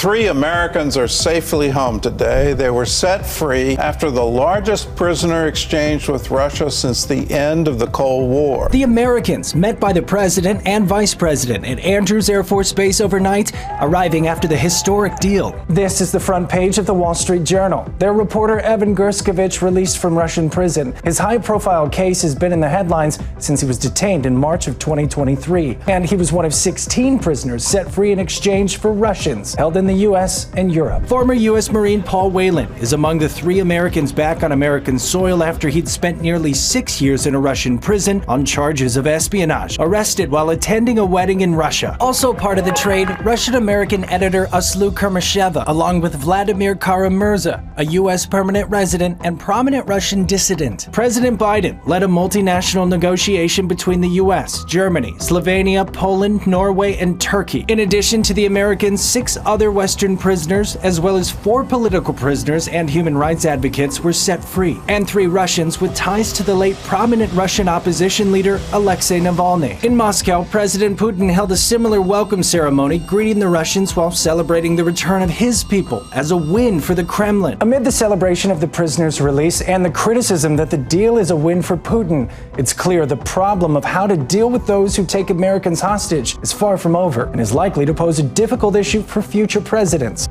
3 Americans are safely home today. They were set free after the largest prisoner exchange with Russia since the end of the Cold War. The Americans met by the president and vice president at Andrews Air Force Base overnight, arriving after the historic deal. This is the front page of the Wall Street Journal. Their reporter Evan Gershkovich released from Russian prison. His high-profile case has been in the headlines since he was detained in March of 2023. And he was one of 16 prisoners set free in exchange for Russians held in the U.S. and Europe. Former U.S. Marine Paul Whelan is among the 3 Americans back on American soil after he'd spent nearly 6 years in a Russian prison on charges of espionage, arrested while attending a wedding in Russia. Also part of the trade, Russian-American editor Aslu Kermasheva, along with Vladimir Kara-Murza, a U.S. permanent resident and prominent Russian dissident. President Biden led a multinational negotiation between the U.S., Germany, Slovenia, Poland, Norway, and Turkey. In addition to the Americans, 6 other Western prisoners, as well as 4 political prisoners and human rights advocates were set free, and 3 Russians with ties to the late prominent Russian opposition leader Alexei Navalny. In Moscow, President Putin held a similar welcome ceremony, greeting the Russians while celebrating the return of his people as a win for the Kremlin. Amid the celebration of the prisoners' release and the criticism that the deal is a win for Putin, it's clear the problem of how to deal with those who take Americans hostage is far from over and is likely to pose a difficult issue for future presidents.